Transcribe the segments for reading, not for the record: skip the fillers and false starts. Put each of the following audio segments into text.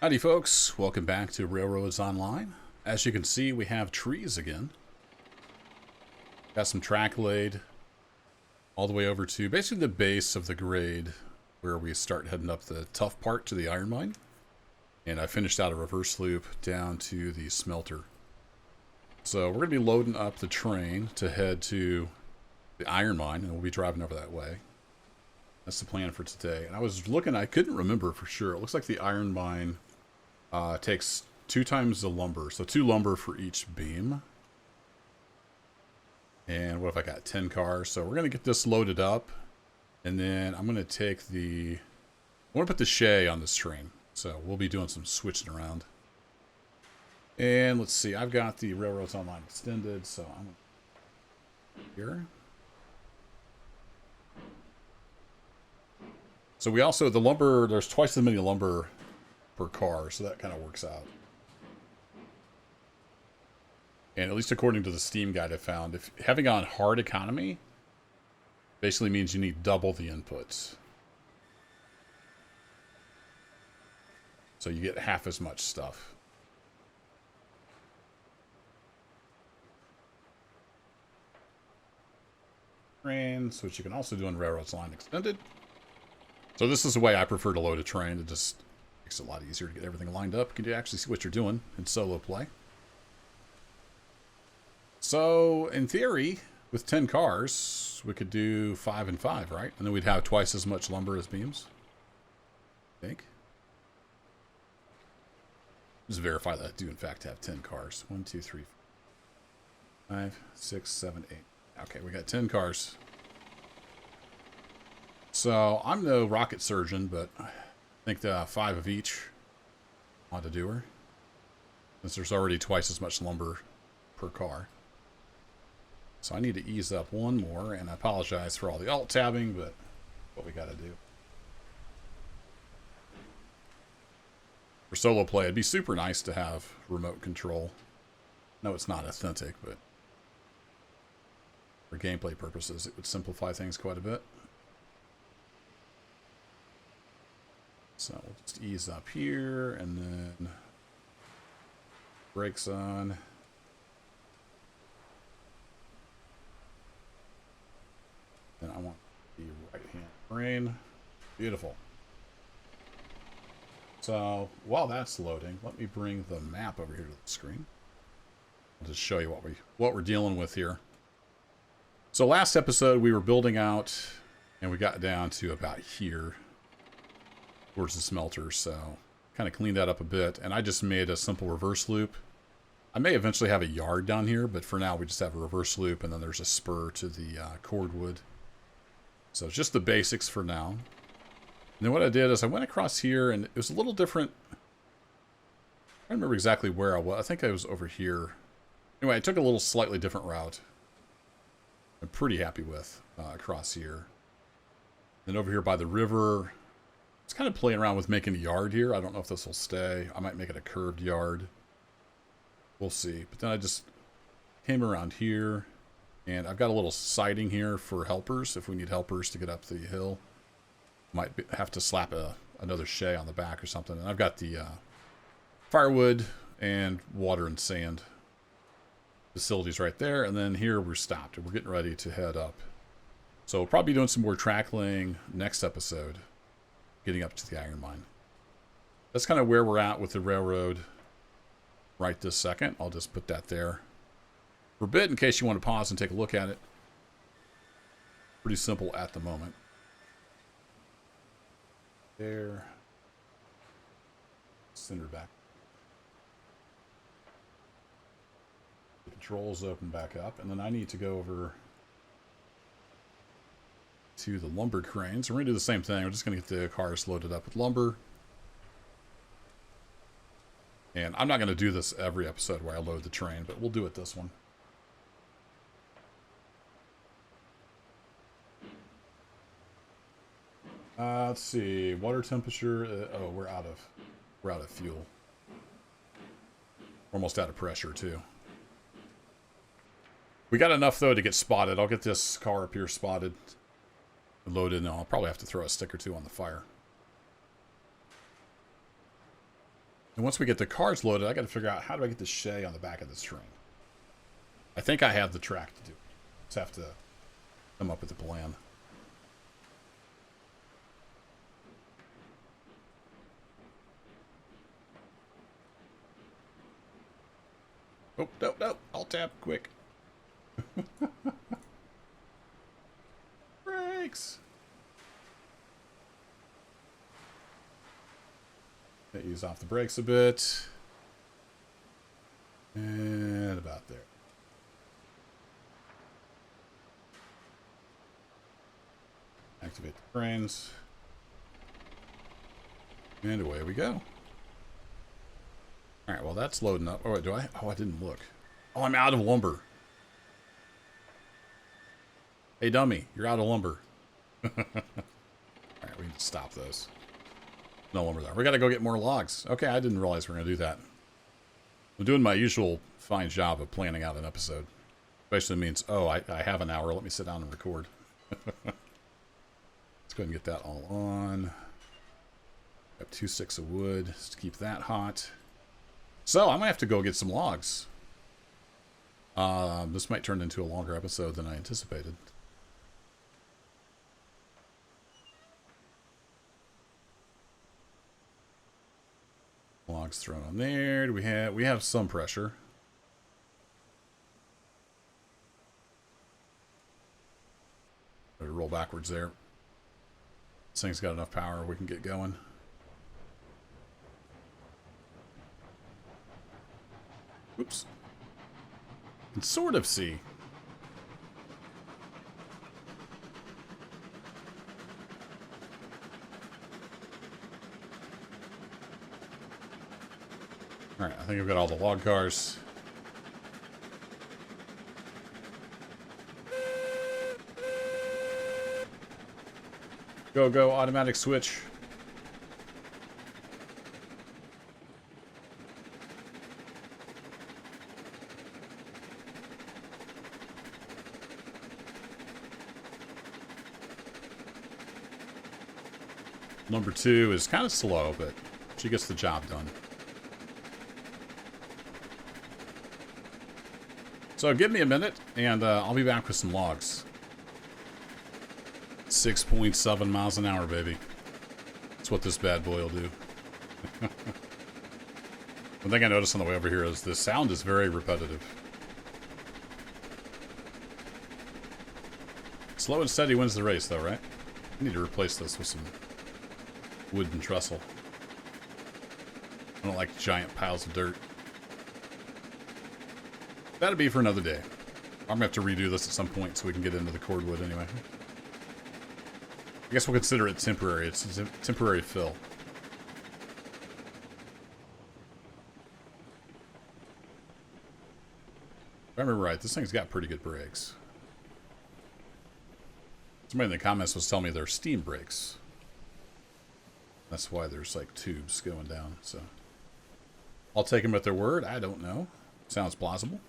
Howdy folks, welcome back to Railroads Online. As you can see, we have trees again. Got some track laid all the way over to basically the base of the grade where we start heading up the tough part to the iron mine. And I finished out a reverse loop down to the smelter. So we're going to be loading up the train to head to the iron mine, and we'll be driving over that way. That's the plan for today. And I was looking, I couldn't remember for sure. It looks like the iron mine takes 2 times the lumber. So 2 lumber for each beam. And what if I got 10 cars? So we're going to get this loaded up. And then I'm going to take the... I want to put the Shay on this train. So we'll be doing some switching around. And let's see. I've got the Railroads Online extended. So I'm here. So we also, the lumber, there's twice as many lumber per car, so that kind of works out. And at least according to the Steam guide I found, if having on hard economy basically means you need double the inputs. So you get half as much stuff. Trains, which you can also do in Railroads Online Extended. So this is the way I prefer to load a train. It just makes it a lot easier to get everything lined up. You can actually see what you're doing in solo play. So, in theory, with 10 cars, we could do 5 and 5, right? And then we'd have twice as much lumber as beams. I think. Just verify that I do, in fact, have 10 cars. 1, 2, 3, 4, 5, 6, 7, 8. Okay, we got 10 cars. So, I'm no rocket surgeon, but I think the 5 of each ought to do her. Since there's already twice as much lumber per car. So I need to ease up one more, and I apologize for all the alt-tabbing, but what we gotta do. For solo play, it'd be super nice to have remote control. No, it's not authentic, but for gameplay purposes, it would simplify things quite a bit. So we'll just ease up here, and then brakes on. Then I want the right-hand frame. Beautiful. So while that's loading, let me bring the map over here to the screen. I'll just show you what we're dealing with here. So last episode we were building out, and we got down to about here towards the smelter, so kind of cleaned that up a bit, and I just made a simple reverse loop. I may eventually have a yard down here, but for now we just have a reverse loop, and then there's a spur to the cordwood. So it's just the basics for now. And then what I did is I went across here, and it was a little different. I don't remember exactly where I was. I think I was over here. Anyway, I took a little slightly different route. I'm pretty happy with across here. Then over here by the river, I was kind of playing around with making a yard here. I don't know if this will stay. I might make it a curved yard. We'll see. But then I just came around here, and I've got a little siding here for helpers if we need helpers to get up the hill. Might have to slap another Shay on the back or something. And I've got the firewood and water and sand facilities right there. And then here we're stopped, and we're getting ready to head up. So we'll probably be doing some more track laying next episode, getting up to the iron mine. That's kind of where we're at with the railroad right this second. I'll just put that there for a bit in case you want to pause and take a look at it. Pretty simple at the moment. There. Center back. The controls open back up, and then I need to go over to the lumber cranes. We're going to do the same thing. We're just going to get the cars loaded up with lumber. And I'm not going to do this every episode where I load the train, but we'll do it this one. Let's see. Water temperature. Oh, we're out of fuel. Almost out of pressure too. We got enough though to get spotted. I'll get this car up here spotted, loaded, and I'll probably have to throw a stick or two on the fire. And once we get the cars loaded, I got to figure out how do I get the Shay on the back of this train. I think I have the track to do it. Just have to come up with a plan. Oh, no, no. I'll tap quick. Brakes. Ease off the brakes a bit. And about there. Activate the cranes. And away we go. Alright, well that's loading up. Oh, wait, do I? Oh, I didn't look. Oh, I'm out of lumber. Hey, dummy, you're out of lumber. Alright, we need to stop those. No lumber there. We gotta go get more logs. Okay, I didn't realize we were gonna do that. I'm doing my usual fine job of planning out an episode. Especially means, oh, I have an hour. Let me sit down and record. Let's go ahead and get that all on. Got 2 sticks of wood just to keep that hot. So, I might have to go get some logs. This might turn into a longer episode than I anticipated. Logs thrown on there. Do we have some pressure. Better roll backwards there. This thing's got enough power we can get going. Oops. I can sort of see. Alright, I think I've got all the log cars. Go, go, automatic switch. Number 2 is kind of slow, but she gets the job done. So give me a minute, and I'll be back with some logs. 6.7 miles an hour, baby. That's what this bad boy will do. One thing I noticed on the way over here is the sound is very repetitive. Slow and steady wins the race, though, right? I need to replace this with some wooden trestle. I don't like giant piles of dirt. That'll be for another day. I'm gonna have to redo this at some point so we can get into the cordwood anyway. I guess we'll consider it temporary. It's a temporary fill. If I remember right, this thing's got pretty good brakes. Somebody in the comments was telling me they're steam brakes. That's why there's like tubes going down, so. I'll take them at their word. I don't know. Sounds plausible.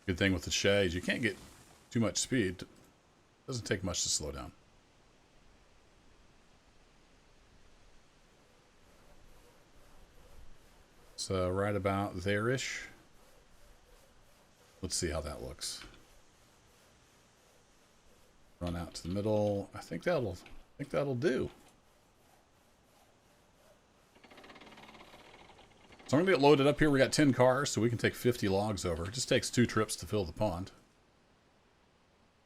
Good thing with the Shay is you can't get too much speed. It doesn't take much to slow down. So right about there-ish. Let's see how that looks. Run out to the middle. I think that'll do. So I'm going to get loaded up here. We got 10 cars, so we can take 50 logs over. It just takes 2 trips to fill the pond.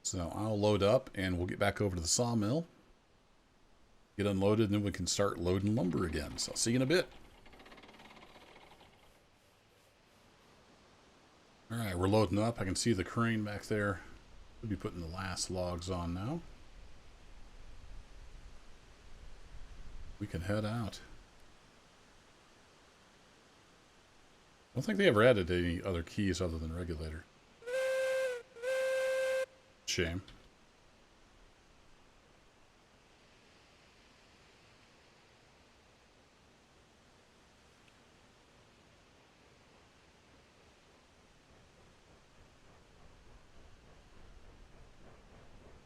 So I'll load up, and we'll get back over to the sawmill. Get unloaded, and then we can start loading lumber again. So I'll see you in a bit. Alright, we're loading up. I can see the crane back there. We'll be putting the last logs on now. We can head out. I don't think they ever added any other keys other than regulator. Shame.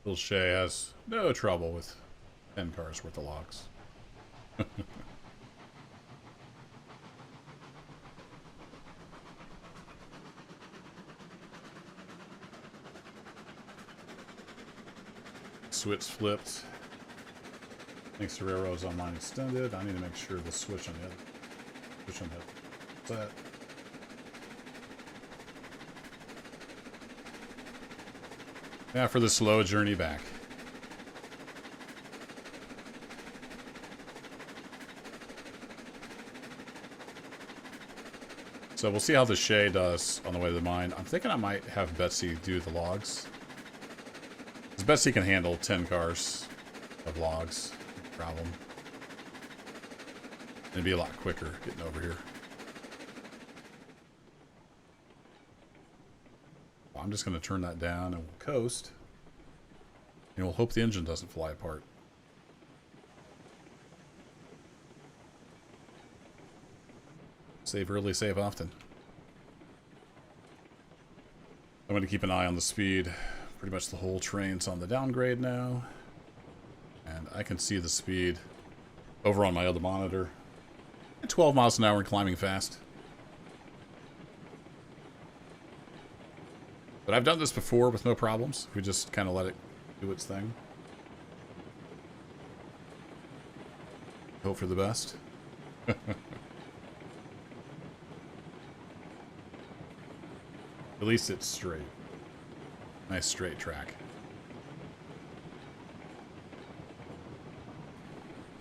Little Shay has no trouble with 10 cars worth of logs. Switch flipped. Thanks to Railroads Online Extended. I need to make sure the switch on the other. Switch on the other. Yeah, for the slow journey back. So we'll see how the Shay does on the way to the mine. I'm thinking I might have Betsy do the logs. Because Betsy can handle 10 cars of logs. No problem. It'd be a lot quicker getting over here. I'm just going to turn that down and we'll coast. And we'll hope the engine doesn't fly apart. Save early, save often. I'm going to keep an eye on the speed. Pretty much the whole train's on the downgrade now. And I can see the speed over on my other monitor. At 12 miles an hour and climbing fast. But I've done this before with no problems. We just kind of let it do its thing. Hope for the best. At least it's straight. Nice straight track.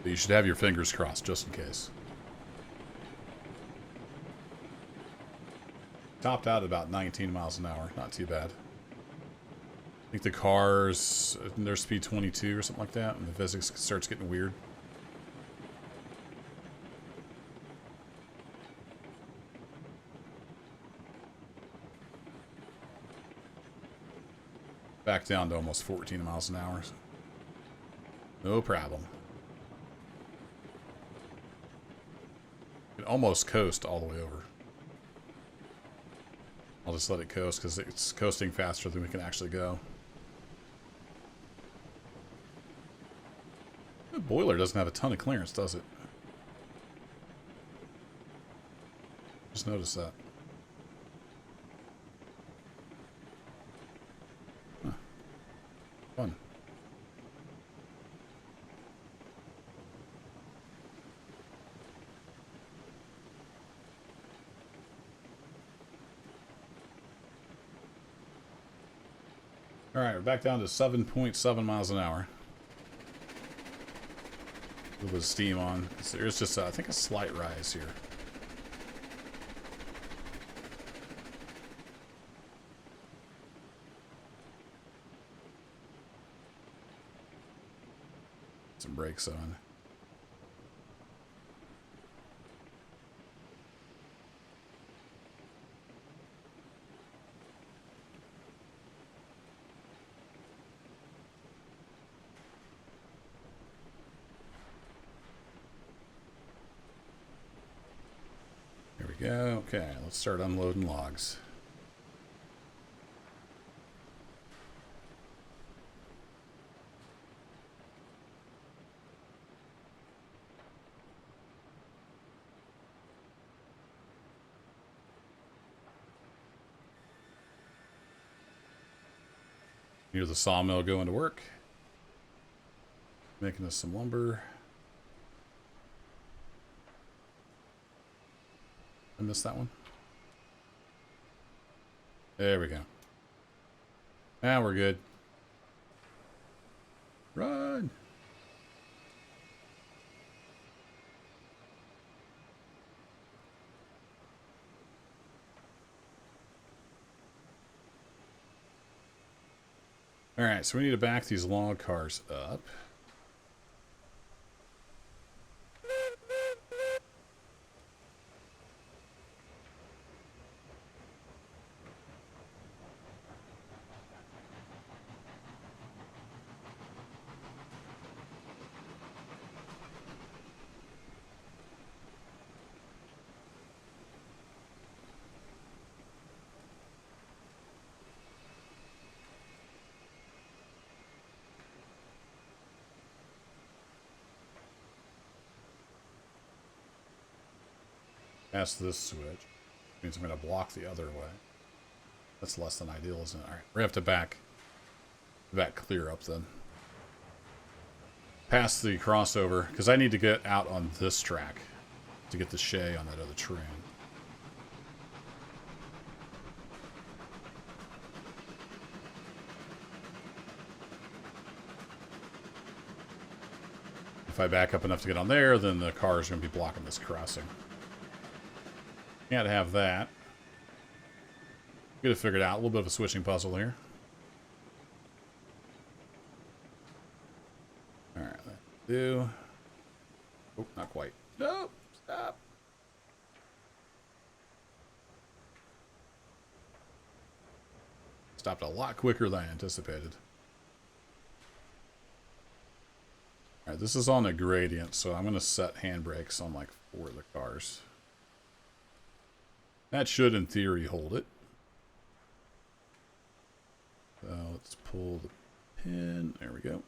But you should have your fingers crossed just in case. Topped out at about 19 miles an hour. Not too bad. I think the cars, their speed 22 or something like that, and the physics starts getting weird. Back down to almost 14 miles an hour. No problem. You can almost coast all the way over. I'll just let it coast because it's coasting faster than we can actually go. The boiler doesn't have a ton of clearance, does it? Just noticed that. Huh. Fun. Alright, we're back down to 7.7 miles an hour. A little bit of steam on. So there's just, I think, a slight rise here. Some brakes on. Yeah, okay, let's start unloading logs. Here's the sawmill going to work. Making us some lumber. I missed that one. There we go. Now we're good. Run! Alright, so we need to back these log cars up. past this switch. Means I'm going to block the other way. That's less than ideal, isn't it? All right, we have to back clear up then. Past the crossover, because I need to get out on this track to get the Shay on that other train. If I back up enough to get on there, then the car is going to be blocking this crossing. Can't have that. Get it figured out. A little bit of a switching puzzle here. Alright, let's do. Oh, not quite. No! Stop! Stopped a lot quicker than I anticipated. Alright, this is on a gradient, so I'm going to set handbrakes on like 4 of the cars. That should, in theory, hold it. So let's pull the pin. There we go.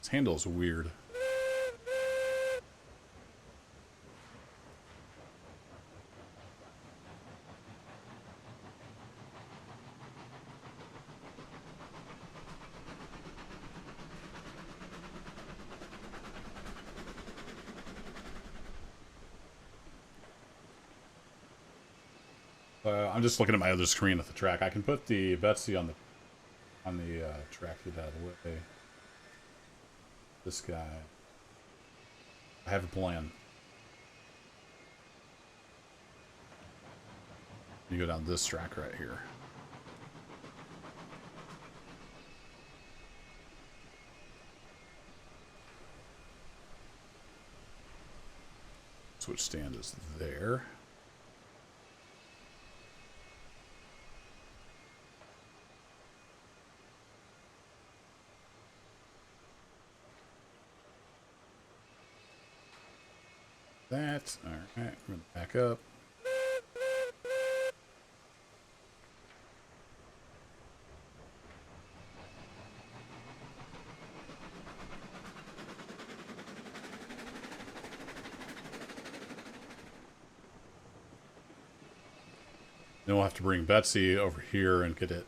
This handle is weird. I'm just looking at my other screen at the track. I can put the Betsy on the track, get out of the way. This guy. I have a plan. You go down this track right here. Switch stand is there. That. All right, we're going to back up. Then we'll have to bring Betsy over here and get it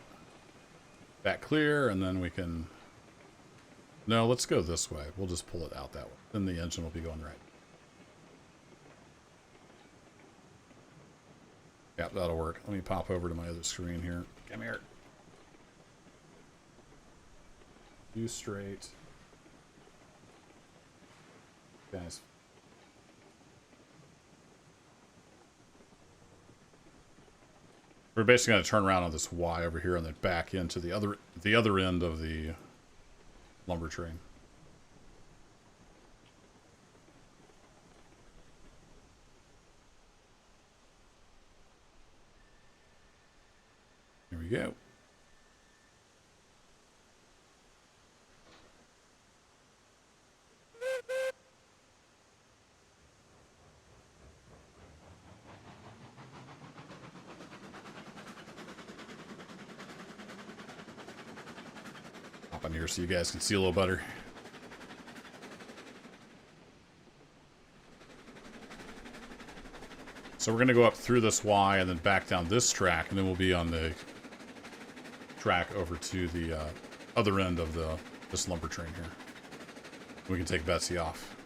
back clear, and then we can... No, let's go this way. We'll just pull it out that way. Then the engine will be going right. Yep, that'll work. Let me pop over to my other screen here. Come here. You straight. Guys. We're basically going to turn around on this Y over here and then back into the other end of the lumber train. Here we go. Hop on here so you guys can see a little better. So we're going to go up through this Y and then back down this track, and then we'll be on the track over to the other end of this lumber train here. We can take Betsy off.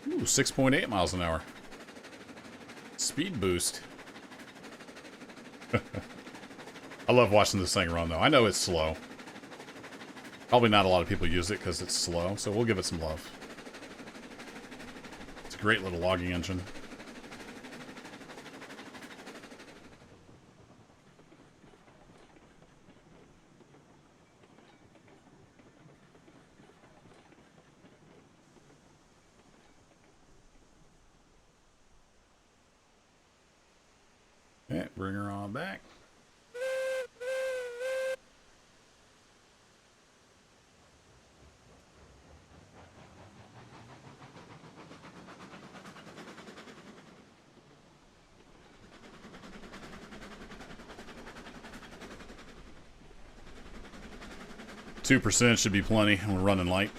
Ooh, 6.8 miles an hour. Speed boost. I love watching this thing run, though. I know it's slow. Probably not a lot of people use it because it's slow, so we'll give it some love. It's a great little logging engine. Okay, bring her on back. 2% should be plenty. We're running light.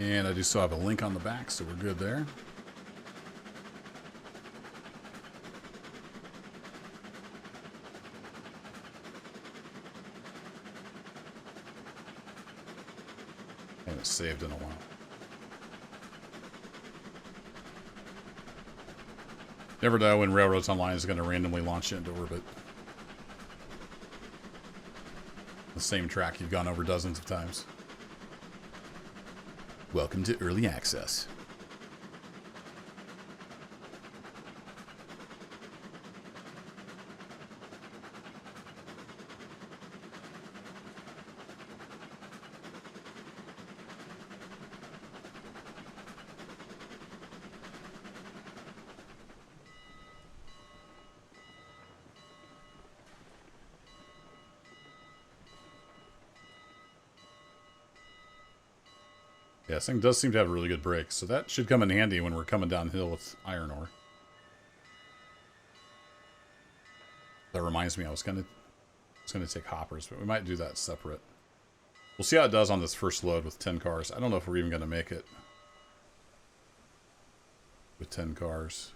And I do still have a link on the back, so we're good there. I haven't saved in a while. Never know when Railroads Online is going to randomly launch you into orbit. The same track you've gone over dozens of times. Welcome to early access. Yeah, this thing does seem to have a really good brake, so that should come in handy when we're coming downhill with iron ore. That reminds me, I was gonna take hoppers, but we might do that separate. We'll see how it does on this first load with 10 cars. I don't know if we're even gonna make it with 10 cars.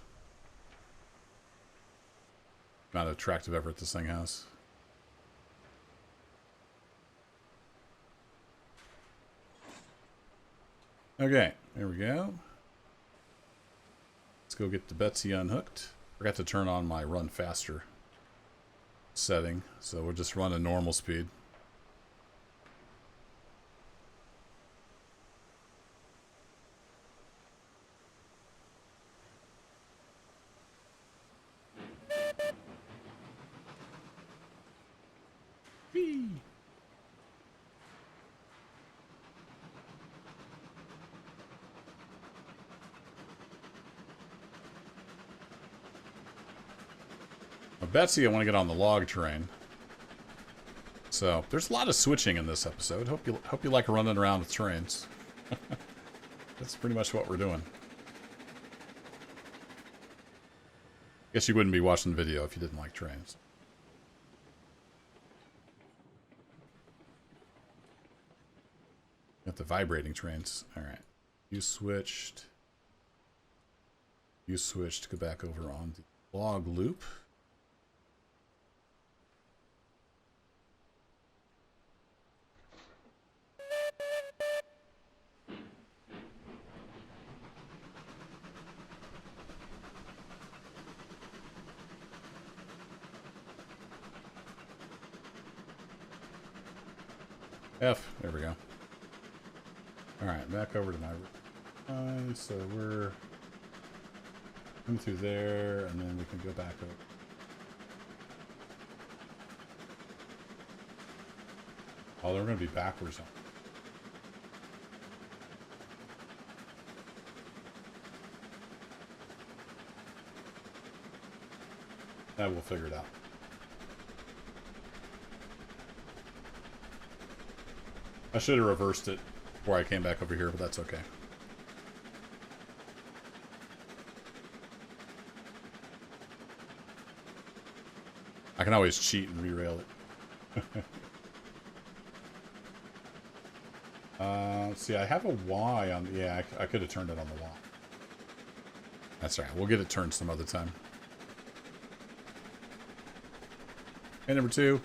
Not attractive effort this thing has. Okay, there we go. Let's go get the Betsy unhooked. Forgot to turn on my run faster setting, so we'll just run a normal speed. Whee! Betsy, I want to get on the log train. So there's a lot of switching in this episode. Hope you like running around with trains. That's pretty much what we're doing. Guess you wouldn't be watching the video if you didn't like trains. Got the vibrating trains. All right, you switched. Go back over on the log loop. F, there we go. Alright, back over to my line. So we're coming through there, and then we can go back over. Oh, they're going to be backwards on. That we'll figure it out. I should have reversed it before I came back over here, but that's okay. I can always cheat and re-rail it. Let's see, I have a Y on... Yeah, I could have turned it on the Y. That's all right. We'll get it turned some other time. Hey, number 2.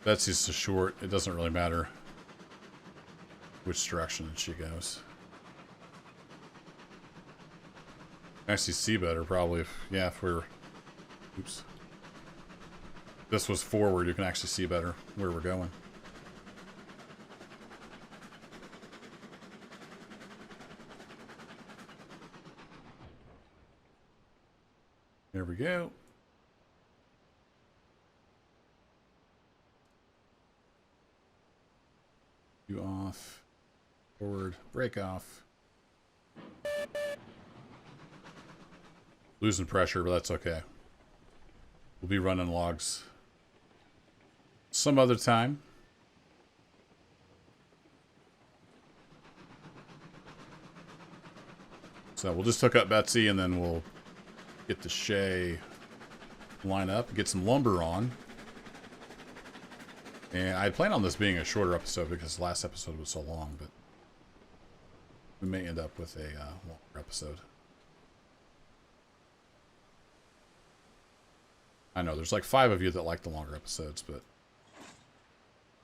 That's just a short. It doesn't really matter which direction she goes. Actually see better probably if we're... Oops. If this was forward, you can actually see better where we're going. There we go. You off. Forward. Break off. Losing pressure, but that's okay. We'll be running logs some other time. So we'll just hook up Betsy and then we'll get the Shay line up, get some lumber on. And I plan on this being a shorter episode because the last episode was so long, but we may end up with a longer episode. I know there's like 5 of you that like the longer episodes, but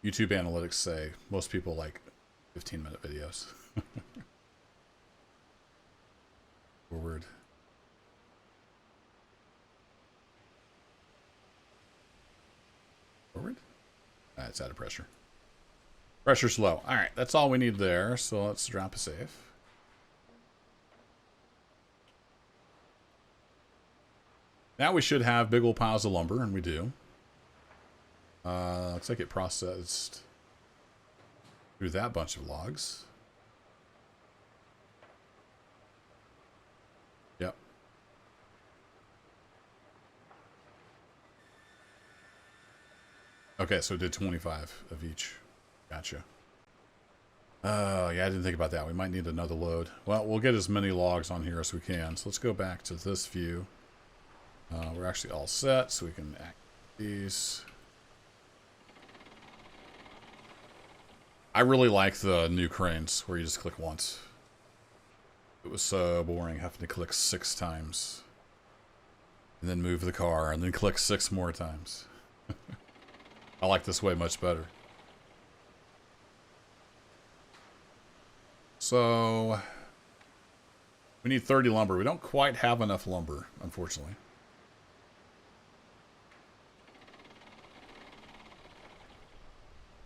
YouTube analytics say most people like 15-minute videos. Forward. Forward? It's out of pressure. Pressure's low. Alright, that's all we need there, so let's drop a save. Now we should have big old piles of lumber, and we do. Looks like it processed through that bunch of logs. Yep. Okay, so it did 25 of each. Gotcha. Oh, yeah, I didn't think about that. We might need another load. Well, we'll get as many logs on here as we can. So let's go back to this view. We're actually all set, so we can activate these. I really like the new cranes where you just click once. It was so boring having to click 6 times. And then move the car, and then click 6 more times. I like this way much better. So, we need 30 lumber. We don't quite have enough lumber, unfortunately.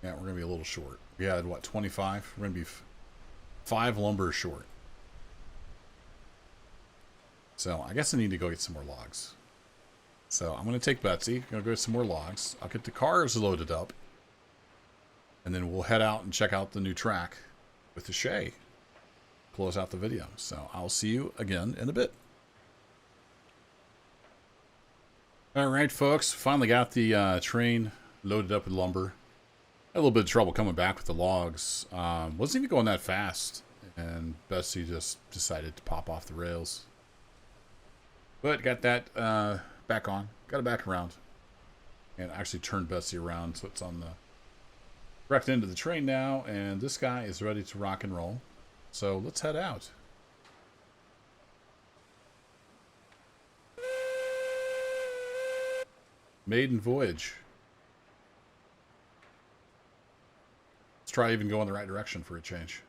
Yeah, we're going to be a little short. We had, what, 25? We're going to be 5 lumber short. So, I guess I need to go get some more logs. So, I'm going to take Betsy. I'm going to go get some more logs. I'll get the cars loaded up. And then we'll head out and check out the new track with the Shay. Close out the video. So, I'll see you again in a bit. Alright, folks. Finally got the train loaded up with lumber. Had a little bit of trouble coming back with the logs. Wasn't even going that fast. And Betsy just decided to pop off the rails. But got that back on. Got it back around. And actually turned Betsy around so it's on the correct end of the train now. And this guy is ready to rock and roll. So let's head out. Maiden voyage. Let's try even going the right direction for a change.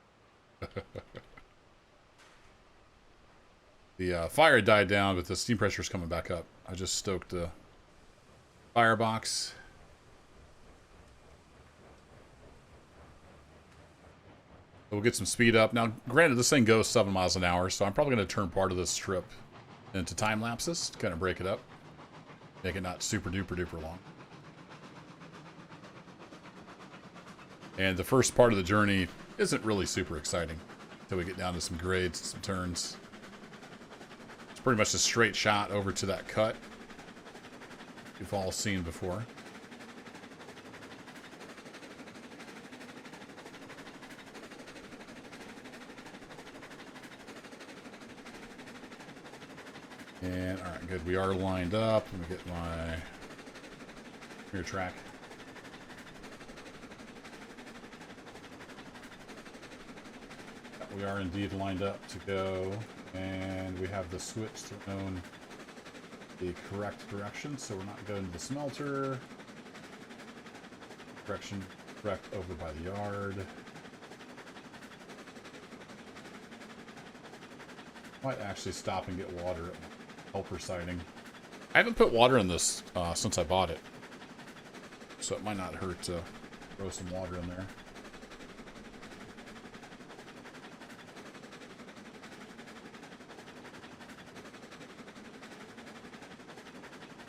The fire died down, but the steam pressure is coming back up. I just stoked the firebox. We'll get some speed up. Now, granted, this thing goes 7 miles an hour, so I'm probably going to turn part of this trip into time lapses to kind of break it up. Make it not super duper duper long. And the first part of the journey isn't really super exciting until we get down to some grades, some turns. It's pretty much a straight shot over to that cut you've all seen before. And, alright, good. We are lined up. Let me get my rear track. We are indeed lined up to go. And we have the switch thrown the correct direction, so we're not going to the smelter. Direction correct over by the yard. Might actually stop and get water at my helper sighting. I haven't put water in this since I bought it, so it might not hurt to throw some water in there.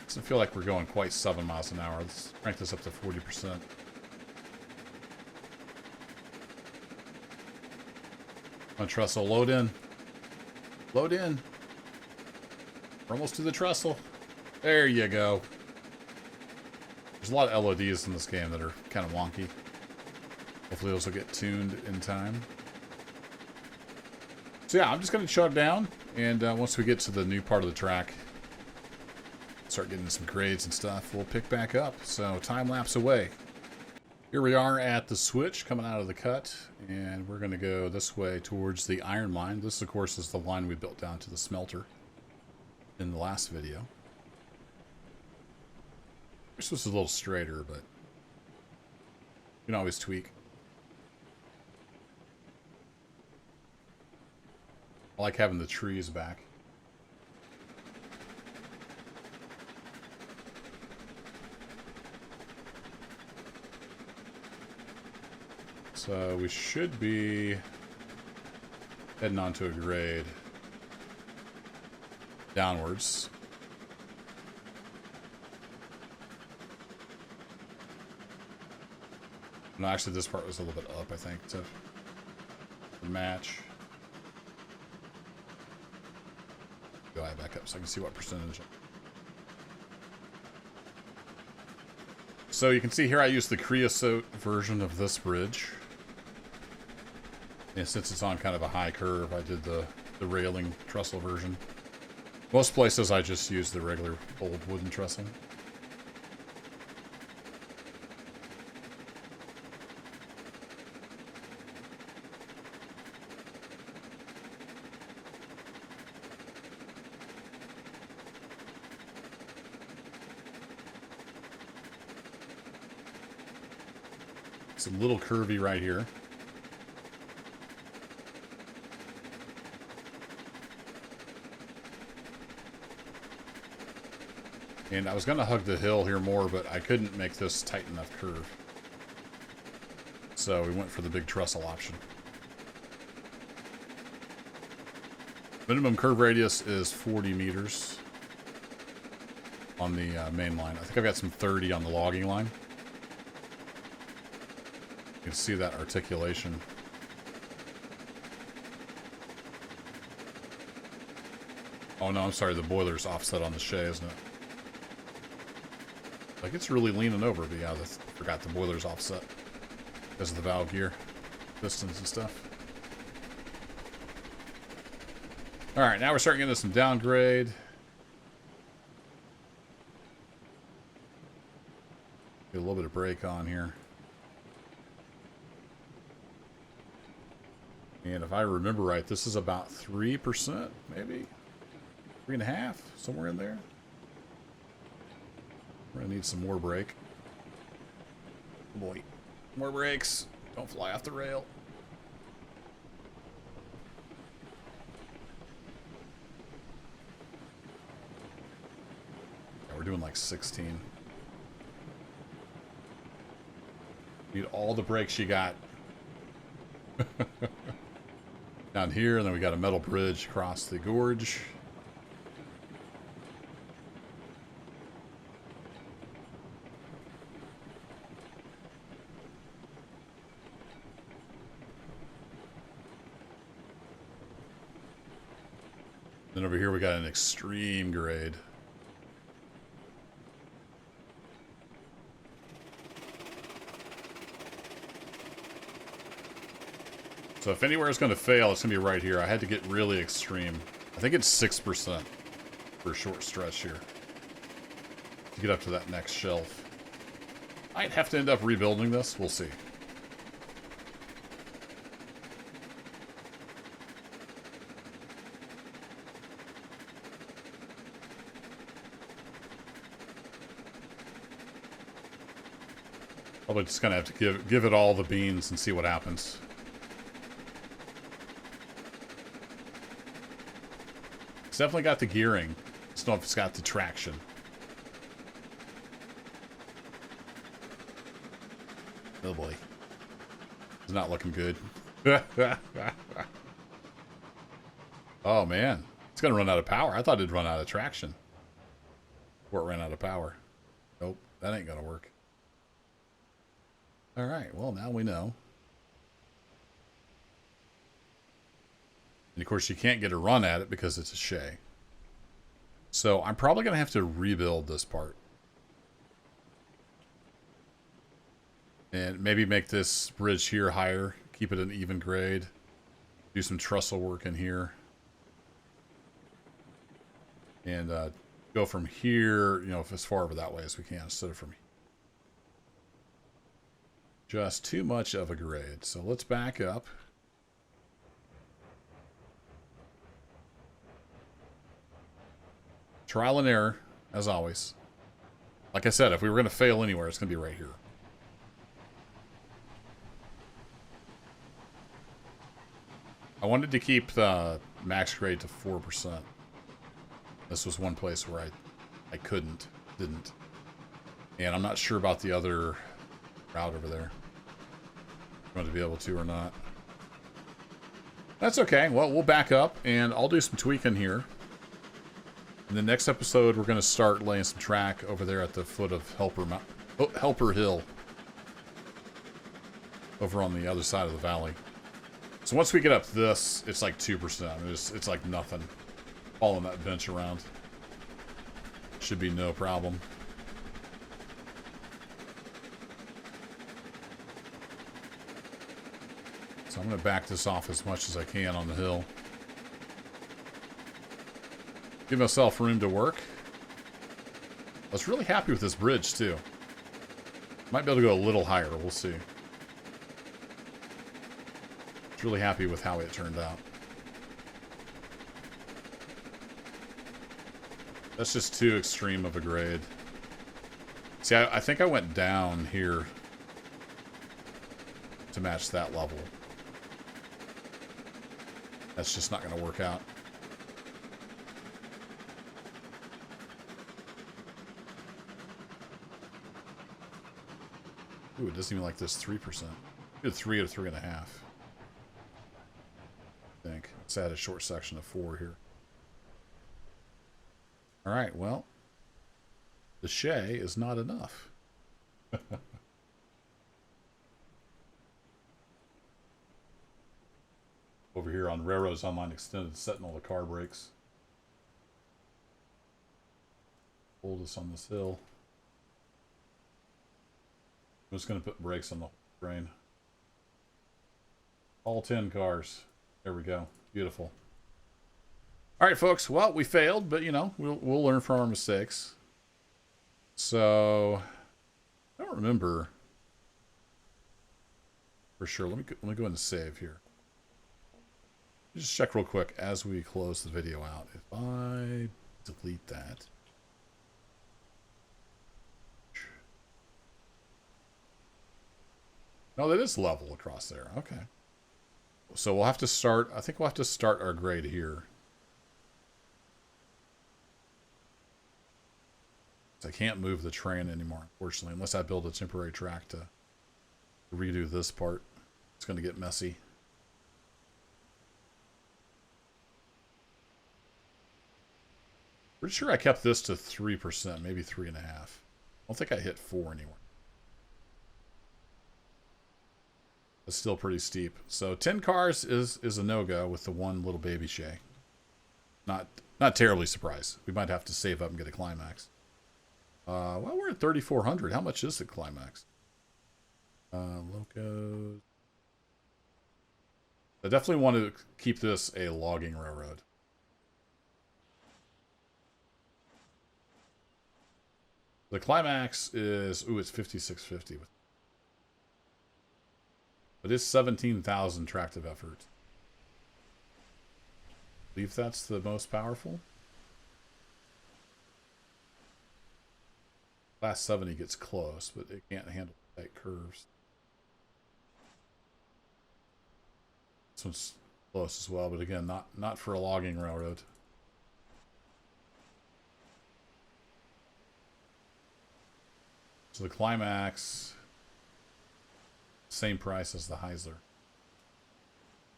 Doesn't feel like we're going quite 7 miles an hour. Let's crank this up to 40%. On trestle, load in. Load in. We're almost to the trestle. There you go. There's a lot of LODs in this game that are kind of wonky. Hopefully those will get tuned in time. So yeah, I'm just going to shut it down. And once we get to the new part of the track, start getting some grades and stuff, we'll pick back up. So time lapse away. Here we are at the switch coming out of the cut, and we're going to go this way towards the iron line. This, of course, is the line we built down to the smelter in the last video. This was a little straighter, but you can always tweak. I like having the trees back. So we should be heading onto a grade downwards. No, actually this part was a little bit up, I think, to match. Go back up so I can see what percentage. So you can see here I used the creosote version of this bridge. And since it's on kind of a high curve, I did the railing trestle version. Most places I just use the regular old wooden trestle. It's a little curvy right here. And I was going to hug the hill here more, but I couldn't make this tight enough curve. So we went for the big trestle option. Minimum curve radius is 40 meters on the main line. I think I've got some 30 on the logging line. You can see that articulation. Oh no, I'm sorry, the boiler's offset on the Shay, isn't it? Like, it's really leaning over, but yeah, I forgot the boiler's offset because of the valve gear, pistons and stuff. Alright, now we're starting getting into some downgrade. Get a little bit of brake on here. And if I remember right, this is about 3%, maybe? 3.5%, somewhere in there. We're gonna need some more brake. Boy, more brakes. Don't fly off the rail. Yeah, we're doing like 16. Need all the brakes you got. Down here, and then we got a metal bridge across the gorge. Then over here we got an extreme grade. So if anywhere is going to fail, it's going to be right here. I had to get really extreme. I think it's 6% for a short stretch here to get up to that next shelf. I'd have to end up rebuilding this. We'll see. Probably just gonna have to give it all the beans and see what happens. It's definitely got the gearing. Just don't know if it's got the traction. Oh boy. It's not looking good. Oh man. It's gonna run out of power. I thought it'd run out of traction before it ran out of power. Nope, that ain't gonna work. Alright, well now we know. And of course you can't get a run at it because it's a Shay. So I'm probably going to have to rebuild this part. And maybe make this bridge here higher. Keep it an even grade. Do some trestle work in here. And go from here, you know, as far over that way as we can instead of from here. Just too much of a grade. So let's back up. Trial and error, as always. Like I said, if we were going to fail anywhere, it's going to be right here. I wanted to keep the max grade to 4%. This was one place where I didn't. And I'm not sure about the other route over there. I'm going to be able to or not. That's okay. Well, we'll back up, and I'll do some tweaking here. In the next episode, we're going to start laying some track over there at the foot of Helper Hill. Over on the other side of the valley. So once we get up this, it's like 2%. It's like nothing. Following that bench around. Should be no problem. So I'm going to back this off as much as I can on the hill. Give myself room to work. I was really happy with this bridge, too. Might be able to go a little higher. We'll see. Really happy with how it turned out. That's just too extreme of a grade. See, I think I went down here to match that level. That's just not going to work out. Ooh, it doesn't even like this 3%. Did 3 or 3.5. I think. Let's add a short section of 4 here. Alright, well. The Shay is not enough. Over here on Railroads Online Extended, setting all the car brakes. Hold us on this hill. I'm just going to put brakes on the train. All 10 cars. There we go. Beautiful. All right, folks. Well, we failed, but, you know, we'll learn from our mistakes. So, I don't remember for sure. Let me go ahead and save here. Just check real quick as we close the video out. If I delete that. No, that is level across there. Okay. So we'll have to start, I think we'll have to start our grade here. I can't move the train anymore, unfortunately, unless I build a temporary track to redo this part. It's going to get messy. Pretty sure I kept this to 3%, maybe 3.5. I don't think I hit 4 anywhere. It's still pretty steep. So 10 cars is a no-go with the one little baby Shay. Not terribly surprised. We might have to save up and get a climax. Well, we're at 3,400. How much is the climax? Locos. I definitely want to keep this a logging railroad. The climax is, ooh, it's 5650. But it's 17,000 tractive effort. I believe that's the most powerful. Class 70 gets close, but it can't handle tight curves. This one's close as well, but again, not for a logging railroad. So the climax, same price as the Heisler.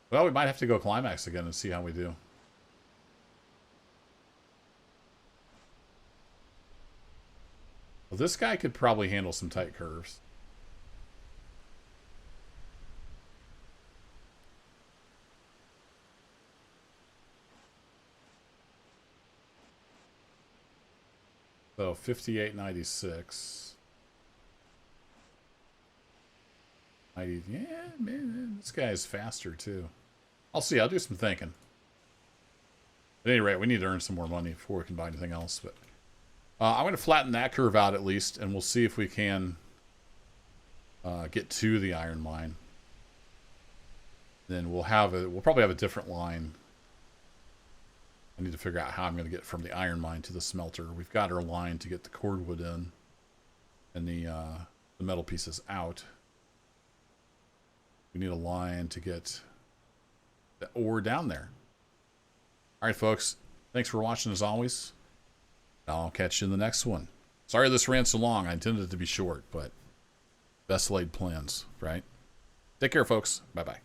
Well, we might have to go climax again and see how we do. Well, this guy could probably handle some tight curves. So 58.96. Yeah, man, this guy is faster too. I'll see. I'll do some thinking. At any rate, we need to earn some more money before we can buy anything else. But I'm going to flatten that curve out at least, and we'll see if we can get to the iron mine. Then we'll probably have a different line. I need to figure out how I'm going to get from the iron mine to the smelter. We've got our line to get the cordwood in and the metal pieces out. We need a line to get the ore down there. All right, folks. Thanks for watching as always. I'll catch you in the next one. Sorry this ran so long. I intended it to be short, but best laid plans, right? Take care, folks. Bye-bye.